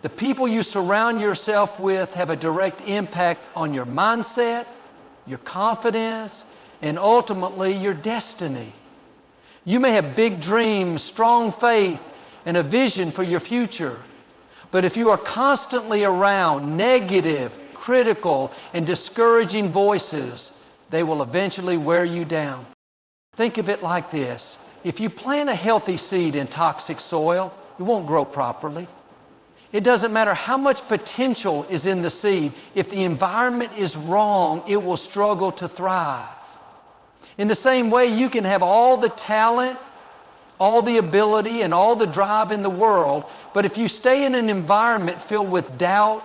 The people you surround yourself with have a direct impact on your mindset, your confidence, and ultimately your destiny. You may have big dreams, strong faith, and a vision for your future. But if you are constantly around negative, critical, and discouraging voices, they will eventually wear you down. Think of it like this. If you plant a healthy seed in toxic soil, it won't grow properly. It doesn't matter how much potential is in the seed. If the environment is wrong, it will struggle to thrive. In the same way, you can have all the talent, all the ability, and all the drive in the world, but if you stay in an environment filled with doubt,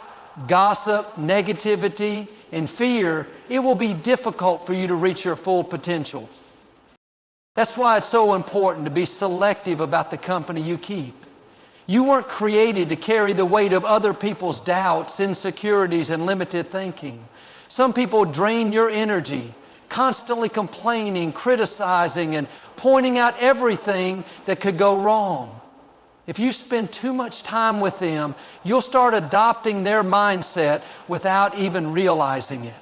gossip, negativity, and fear, it will be difficult for you to reach your full potential. That's why it's so important to be selective about the company you keep. You weren't created to carry the weight of other people's doubts, insecurities, and limited thinking. Some people drain your energy, constantly complaining, criticizing, and pointing out everything that could go wrong. If you spend too much time with them, you'll start adopting their mindset without even realizing it.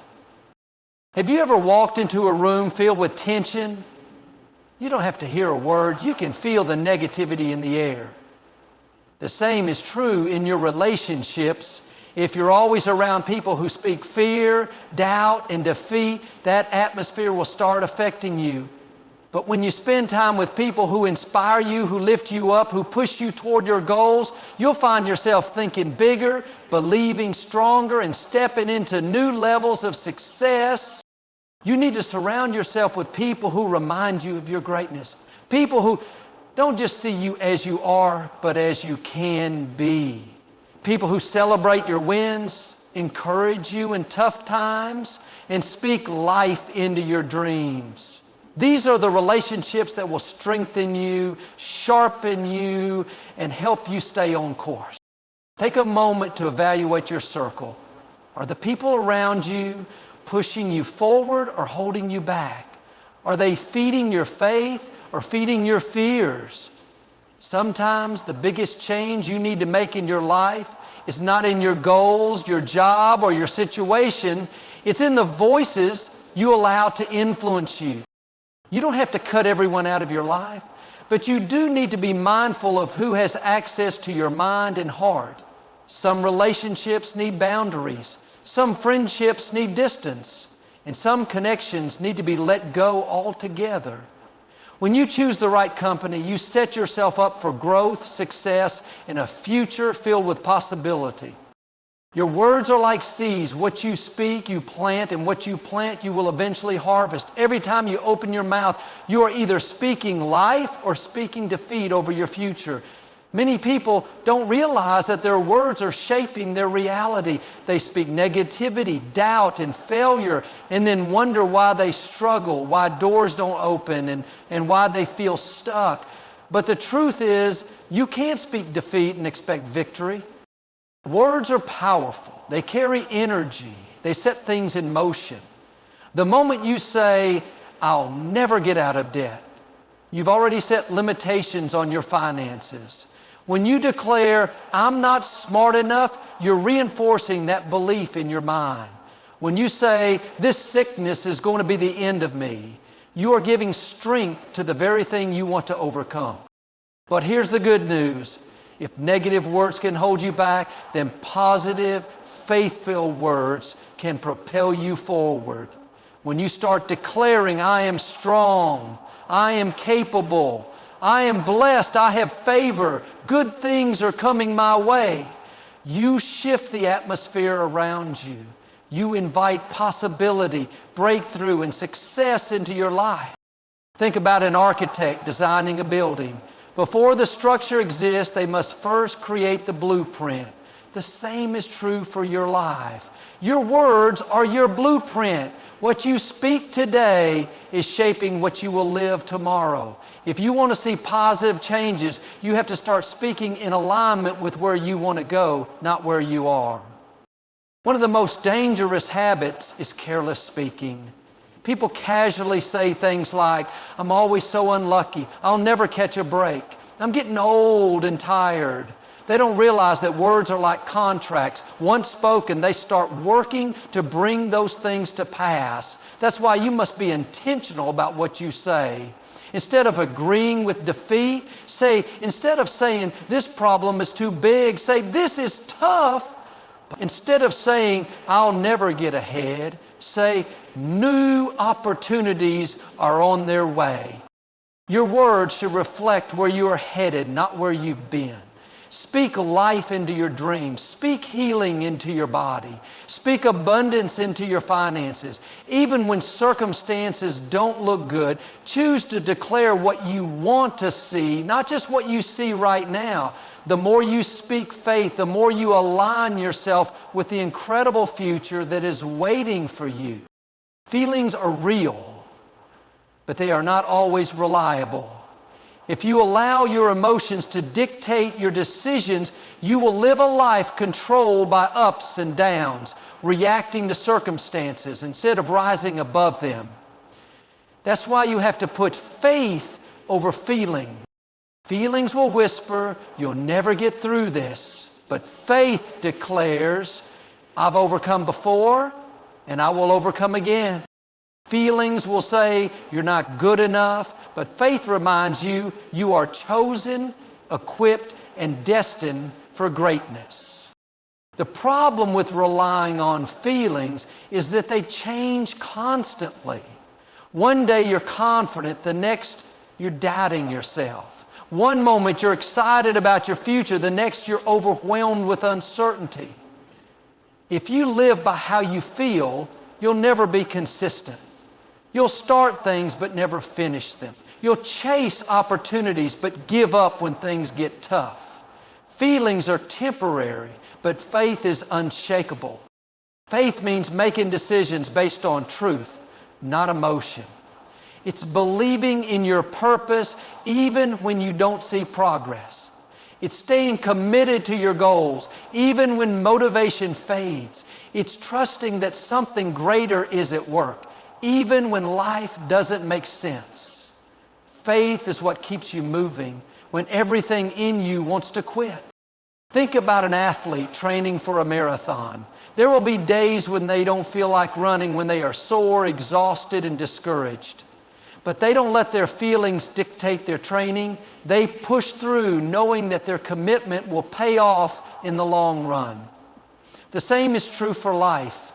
Have you ever walked into a room filled with tension? You don't have to hear a word. You can feel the negativity in the air. The same is true in your relationships. If you're always around people who speak fear, doubt, and defeat, that atmosphere will start affecting you. But when you spend time with people who inspire you, who lift you up, who push you toward your goals, you'll find yourself thinking bigger, believing stronger, and stepping into new levels of success. You need to surround yourself with people who remind you of your greatness. People who don't just see you as you are, but as you can be. People who celebrate your wins, encourage you in tough times, and speak life into your dreams. These are the relationships that will strengthen you, sharpen you, and help you stay on course. Take a moment to evaluate your circle. Are the people around you pushing you forward or holding you back? Are they feeding your faith or feeding your fears? Sometimes the biggest change you need to make in your life is not in your goals, your job, or your situation. It's in the voices you allow to influence you. You don't have to cut everyone out of your life, but you do need to be mindful of who has access to your mind and heart. Some relationships need boundaries. Some friendships need distance. And some connections need to be let go altogether. When you choose the right company, you set yourself up for growth, success, and a future filled with possibility. Your words are like seeds. What you speak, you plant, and what you plant, you will eventually harvest. Every time you open your mouth, you are either speaking life or speaking defeat over your future. Many people don't realize that their words are shaping their reality. They speak negativity, doubt, and failure, and then wonder why they struggle, why doors don't open, and why they feel stuck. But the truth is, you can't speak defeat and expect victory. Words are powerful. They carry energy. They set things in motion. The moment you say, "I'll never get out of debt," you've already set limitations on your finances. When you declare, "I'm not smart enough," you're reinforcing that belief in your mind. When you say, "This sickness is going to be the end of me," you are giving strength to the very thing you want to overcome. But here's the good news. If negative words can hold you back, then positive, faith-filled words can propel you forward. When you start declaring, "I am strong, I am capable, I am blessed, I have favor, good things are coming my way," you shift the atmosphere around you. You invite possibility, breakthrough, and success into your life. Think about an architect designing a building. Before the structure exists, they must first create the blueprint. The same is true for your life. Your words are your blueprint. What you speak today is shaping what you will live tomorrow. If you want to see positive changes, you have to start speaking in alignment with where you want to go, not where you are. One of the most dangerous habits is careless speaking. People casually say things like, "I'm always so unlucky. I'll never catch a break. I'm getting old and tired." They don't realize that words are like contracts. Once spoken, they start working to bring those things to pass. That's why you must be intentional about what you say. Instead of agreeing with defeat, instead of saying, this problem is too big, say, this is tough. Instead of saying, I'll never get ahead, say, new opportunities are on their way. Your words should reflect where you are headed, not where you've been. Speak life into your dreams. Speak healing into your body. Speak abundance into your finances. Even when circumstances don't look good, choose to declare what you want to see, not just what you see right now. The more you speak faith, the more you align yourself with the incredible future that is waiting for you. Feelings are real, but they are not always reliable. If you allow your emotions to dictate your decisions, you will live a life controlled by ups and downs, reacting to circumstances instead of rising above them. That's why you have to put faith over feeling. Feelings will whisper, you'll never get through this. But faith declares, I've overcome before and I will overcome again. Feelings will say, you're not good enough, but faith reminds you, you are chosen, equipped, and destined for greatness. The problem with relying on feelings is that they change constantly. One day you're confident, the next you're doubting yourself. One moment you're excited about your future, the next you're overwhelmed with uncertainty. If you live by how you feel, you'll never be consistent. You'll start things but never finish them. You'll chase opportunities but give up when things get tough. Feelings are temporary, but faith is unshakable. Faith means making decisions based on truth, not emotion. It's believing in your purpose even when you don't see progress. It's staying committed to your goals even when motivation fades. It's trusting that something greater is at work even when life doesn't make sense. Faith is what keeps you moving when everything in you wants to quit. Think about an athlete training for a marathon. There will be days when they don't feel like running, when they are sore, exhausted, and discouraged. But they don't let their feelings dictate their training. They push through knowing that their commitment will pay off in the long run. The same is true for life.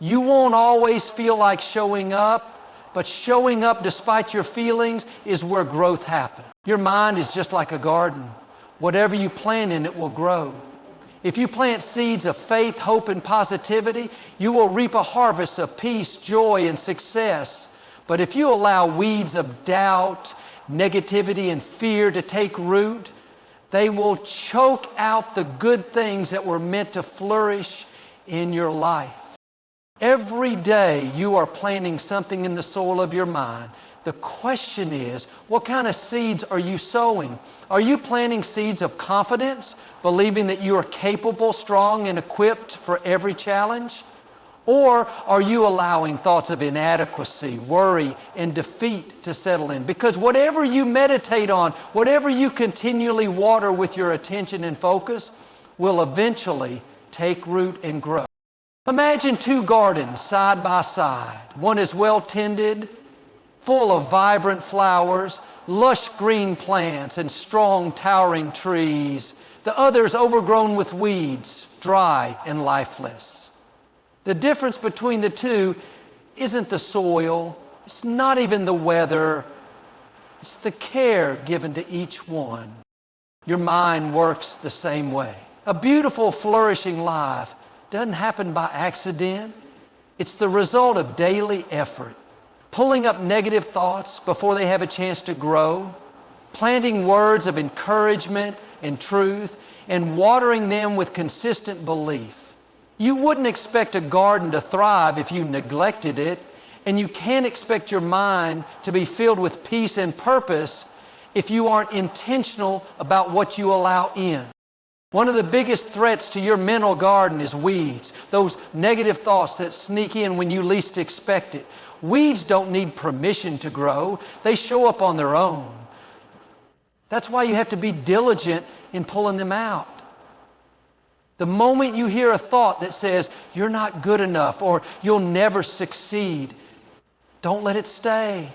You won't always feel like showing up, but showing up despite your feelings is where growth happens. Your mind is just like a garden. Whatever you plant in it will grow. If you plant seeds of faith, hope, and positivity, you will reap a harvest of peace, joy, and success. But if you allow weeds of doubt, negativity, and fear to take root, they will choke out the good things that were meant to flourish in your life. Every day you are planting something in the soil of your mind. The question is, what kind of seeds are you sowing? Are you planting seeds of confidence, believing that you are capable, strong, and equipped for every challenge? Or are you allowing thoughts of inadequacy, worry, and defeat to settle in? Because whatever you meditate on, whatever you continually water with your attention and focus, will eventually take root and grow. Imagine two gardens side by side. One is well tended, full of vibrant flowers, lush green plants, and strong towering trees. The other is overgrown with weeds, dry and lifeless. The difference between the two isn't the soil, it's not even the weather, it's the care given to each one. Your mind works the same way. A beautiful, flourishing life doesn't happen by accident. It's the result of daily effort. Pulling up negative thoughts before they have a chance to grow, planting words of encouragement and truth, and watering them with consistent belief. You wouldn't expect a garden to thrive if you neglected it, and you can't expect your mind to be filled with peace and purpose if you aren't intentional about what you allow in. One of the biggest threats to your mental garden is weeds, those negative thoughts that sneak in when you least expect it. Weeds don't need permission to grow. They show up on their own. That's why you have to be diligent in pulling them out. The moment you hear a thought that says, you're not good enough or you'll never succeed, don't let it stay.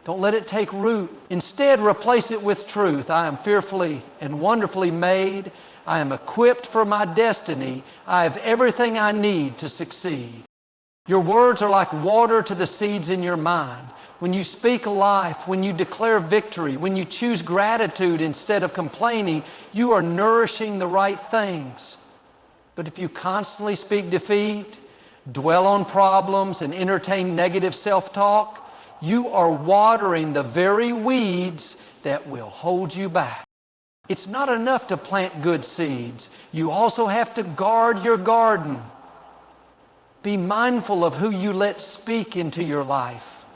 Don't let it take root. Instead, replace it with truth. I am fearfully and wonderfully made. I am equipped for my destiny. I have everything I need to succeed. Your words are like water to the seeds in your mind. When you speak life, when you declare victory, when you choose gratitude instead of complaining, you are nourishing the right things. But if you constantly speak defeat, dwell on problems, and entertain negative self-talk, you are watering the very weeds that will hold you back. It's not enough to plant good seeds. You also have to guard your garden. Be mindful of who you let speak into your life.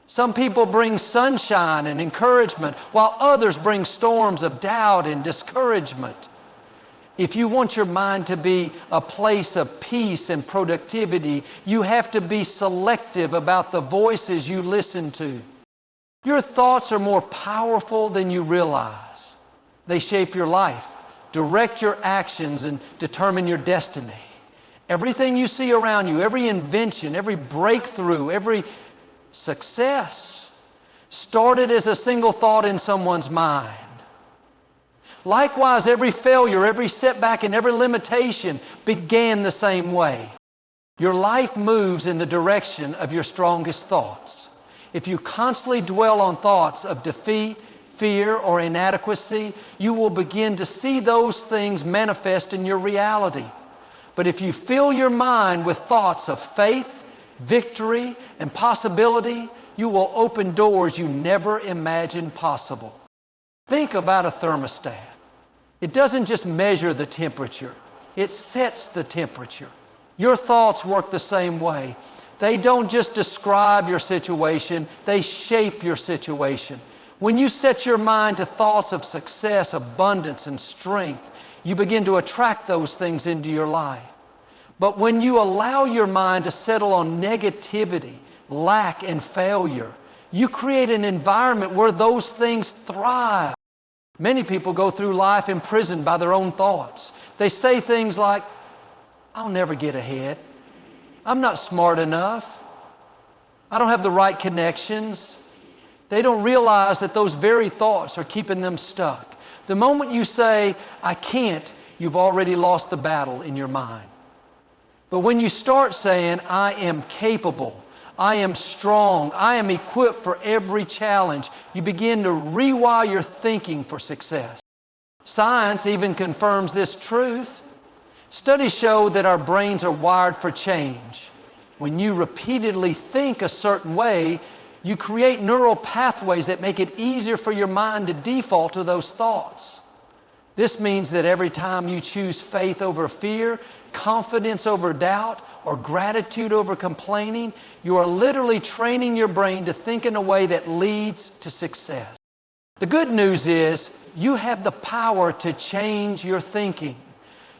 Some people bring sunshine and encouragement, while others bring storms of doubt and discouragement. If you want your mind to be a place of peace and productivity, you have to be selective about the voices you listen to. Your thoughts are more powerful than you realize. They shape your life, direct your actions, and determine your destiny. Everything you see around you, every invention, every breakthrough, every success started as a single thought in someone's mind. Likewise, every failure, every setback, and every limitation began the same way. Your life moves in the direction of your strongest thoughts. If you constantly dwell on thoughts of defeat, fear, or inadequacy, you will begin to see those things manifest in your reality. But if you fill your mind with thoughts of faith, victory, and possibility, you will open doors you never imagined possible. Think about a thermostat. It doesn't just measure the temperature, it sets the temperature. Your thoughts work the same way. They don't just describe your situation, they shape your situation. When you set your mind to thoughts of success, abundance, and strength, you begin to attract those things into your life. But when you allow your mind to settle on negativity, lack, and failure, you create an environment where those things thrive. Many people go through life imprisoned by their own thoughts. They say things like, I'll never get ahead. I'm not smart enough. I don't have the right connections. They don't realize that those very thoughts are keeping them stuck. The moment you say, I can't, you've already lost the battle in your mind. But when you start saying, I am capable, I am strong, I am equipped for every challenge, you begin to rewire your thinking for success. Science even confirms this truth. Studies show that our brains are wired for change. When you repeatedly think a certain way, you create neural pathways that make it easier for your mind to default to those thoughts. This means that every time you choose faith over fear, confidence over doubt, or gratitude over complaining, you are literally training your brain to think in a way that leads to success. The good news is you have the power to change your thinking.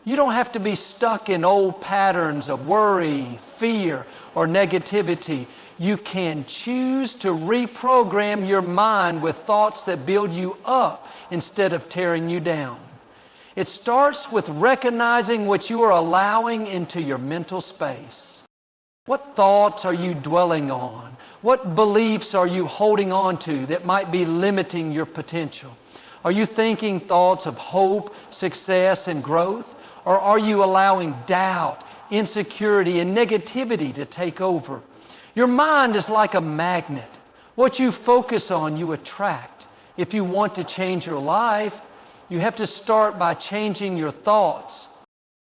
You don't have to be stuck in old patterns of worry, fear, or negativity. You can choose to reprogram your mind with thoughts that build you up instead of tearing you down. It starts with recognizing what you are allowing into your mental space. What thoughts are you dwelling on? What beliefs are you holding on to that might be limiting your potential? Are you thinking thoughts of hope, success, and growth? Or are you allowing doubt, insecurity, and negativity to take over? Your mind is like a magnet. What you focus on, you attract. If you want to change your life, you have to start by changing your thoughts.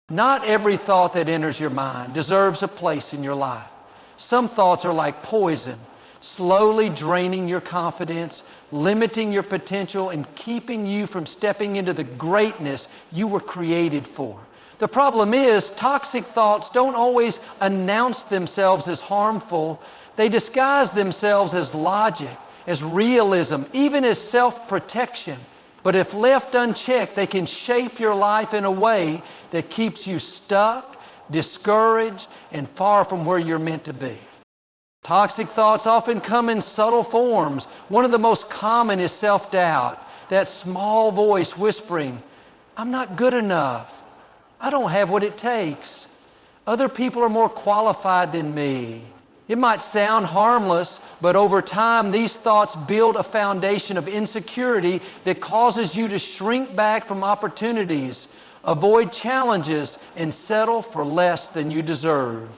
Not every thought that enters your mind deserves a place in your life. Some thoughts are like poison, slowly draining your confidence, limiting your potential, and keeping you from stepping into the greatness you were created for. The problem is, toxic thoughts don't always announce themselves as harmful. They disguise themselves as logic, as realism, even as self-protection. But if left unchecked, they can shape your life in a way that keeps you stuck, discouraged, and far from where you're meant to be. Toxic thoughts often come in subtle forms. One of the most common is self-doubt, that small voice whispering, I'm not good enough. I don't have what it takes. Other people are more qualified than me. It might sound harmless, but over time, these thoughts build a foundation of insecurity that causes you to shrink back from opportunities, avoid challenges, and settle for less than you deserve.